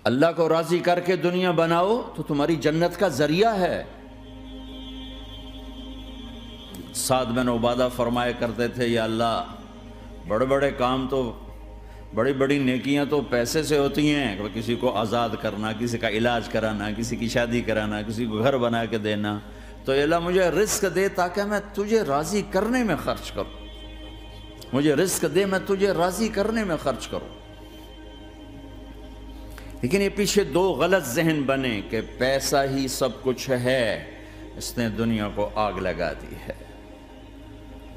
اللہ کو راضی کر کے دنیا بناؤ تو تمہاری جنت کا ذریعہ ہے۔ سعد بن عبادہ فرمایا کرتے تھے، یا اللہ بڑے بڑے کام تو، بڑی بڑی نیکیاں تو پیسے سے ہوتی ہیں، کسی کو آزاد کرنا، کسی کا علاج کرانا، کسی کی شادی کرانا، کسی کو گھر بنا کے دینا، تو یا اللہ مجھے رزق دے تاکہ میں تجھے راضی کرنے میں خرچ کروں، مجھے رزق دے میں تجھے راضی کرنے میں خرچ کروں۔ لیکن یہ پیچھے دو غلط ذہن بنے کہ پیسہ ہی سب کچھ ہے، اس نے دنیا کو آگ لگا دی ہے،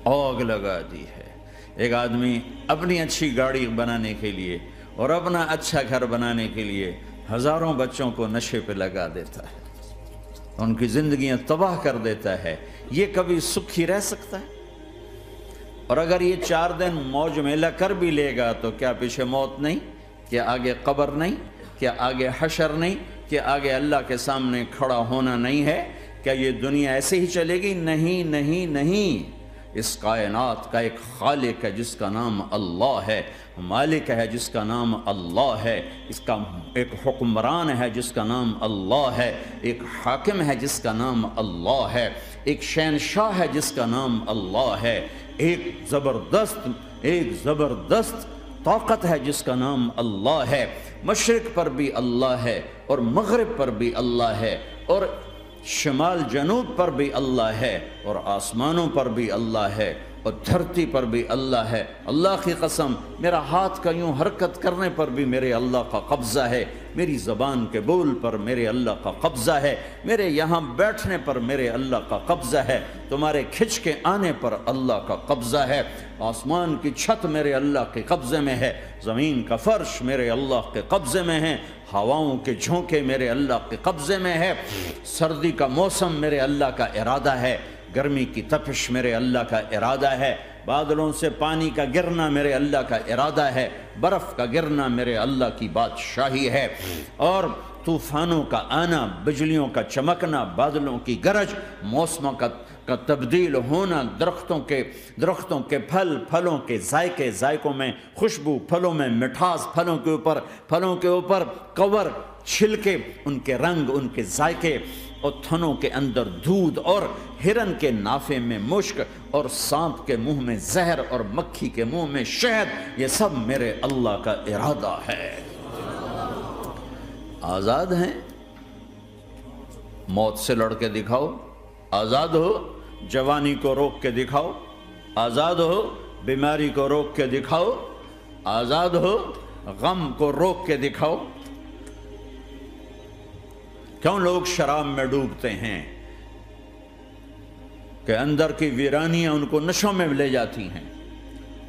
آگ لگا دی ہے۔ ایک آدمی اپنی اچھی گاڑی بنانے کے لیے اور اپنا اچھا گھر بنانے کے لیے ہزاروں بچوں کو نشے پہ لگا دیتا ہے، ان کی زندگیاں تباہ کر دیتا ہے۔ یہ کبھی سکھی رہ سکتا ہے؟ اور اگر یہ 4 دن موج میلہ کر بھی لے گا تو کیا پیچھے موت نہیں؟ کیا آگے قبر نہیں؟ کیا آگے حشر نہیں؟ کیا آگے اللہ کے سامنے کھڑا ہونا نہیں ہے؟ کیا یہ دنیا ایسے ہی چلے گی؟ نہیں نہیں نہیں، اس کائنات کا ایک خالق ہے جس کا نام اللہ ہے، مالک ہے جس کا نام اللہ ہے، اس کا ایک حکمران ہے جس کا نام اللہ ہے، ایک حاکم ہے جس کا نام اللہ ہے، ایک شہنشاہ ہے جس کا نام اللہ ہے، ایک زبردست طاقت ہے جس کا نام اللہ ہے۔ مشرق پر بھی اللہ ہے اور مغرب پر بھی اللہ ہے اور شمال جنوب پر بھی اللہ ہے اور آسمانوں پر بھی اللہ ہے اور دھرتی پر بھی اللہ ہے۔ اللہ کی قسم، میرا ہاتھ کا یوں حرکت کرنے پر بھی میرے اللہ کا قبضہ ہے، میری زبان کے بول پر میرے اللہ کا قبضہ ہے، میرے یہاں بیٹھنے پر میرے اللہ کا قبضہ ہے، تمہارے کھچ کے آنے پر اللہ کا قبضہ ہے۔ آسمان کی چھت میرے اللہ کے قبضے میں ہے، زمین کا فرش میرے اللہ کے قبضے میں ہے، ہواؤں کے جھونکے میرے اللہ کے قبضے میں ہے، سردی کا موسم میرے اللہ کا ارادہ ہے، گرمی کی تپش میرے اللہ کا ارادہ ہے، بادلوں سے پانی کا گرنا میرے اللہ کا ارادہ ہے، برف کا گرنا میرے اللہ کی بادشاہی ہے، اور طوفانوں کا آنا، بجلیوں کا چمکنا، بادلوں کی گرج، موسموں کا تبدیل ہونا، درختوں کے پھلوں کے ذائقوں میں خوشبو، پھلوں میں مٹھاس، پھلوں کے اوپر کور، چھلکے، ان کے رنگ، ان کے ذائقے، اور تھنوں کے اندر دودھ، اور ہرن کے نافے میں مشک، اور سانپ کے منہ میں زہر، اور مکھی کے منہ میں شہد، یہ سب میرے اللہ کا ارادہ ہے۔ آزاد ہیں؟ موت سے لڑ کے دکھاؤ، آزاد ہو، جوانی کو روک کے دکھاؤ، آزاد ہو، بیماری کو روک کے دکھاؤ، آزاد ہو، غم کو روک کے دکھاؤ۔ کیوں لوگ شراب میں ڈوبتے ہیں؟ کہ اندر کی ویرانیاں ان کو نشوں میں لے جاتی ہیں،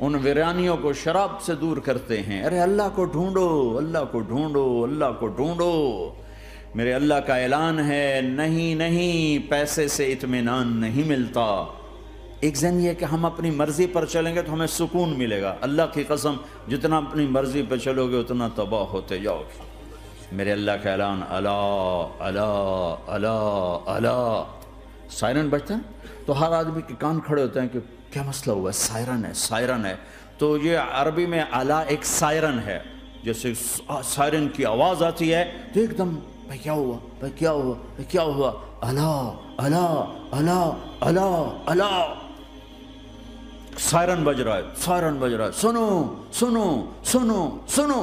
ان ویرانیوں کو شراب سے دور کرتے ہیں۔ ارے اللہ کو ڈھونڈو، اللہ کو ڈھونڈو، اللہ کو ڈھونڈو۔ میرے اللہ کا اعلان ہے، نہیں پیسے سے اطمینان نہیں ملتا۔ ایک ذہن یہ کہ ہم اپنی مرضی پر چلیں گے تو ہمیں سکون ملے گا۔ اللہ کی قسم، جتنا اپنی مرضی پر چلو گے اتنا تباہ ہوتے جاؤ گے۔ میرے اللہ کا اعلان، اللہ اللہ اللہ اللہ، سائرن بجتا ہے تو ہر آدمی کے کان کھڑے ہوتے ہیں کہ کیا مسئلہ ہوا ہے، سائرن ہے۔ تو یہ عربی میں اعلیٰ ایک سائرن ہے، جیسے سائرن کی آواز آتی ہے تو ایک دم بھائی کیا ہوا، بھائی کیا ہوا، بھائی کیا ہوا، اللہ اللہ اللہ اللہ اللہ، سائرن بج رہا ہے، سائرن بج رہا ہے، سنو سنو سنو سنو۔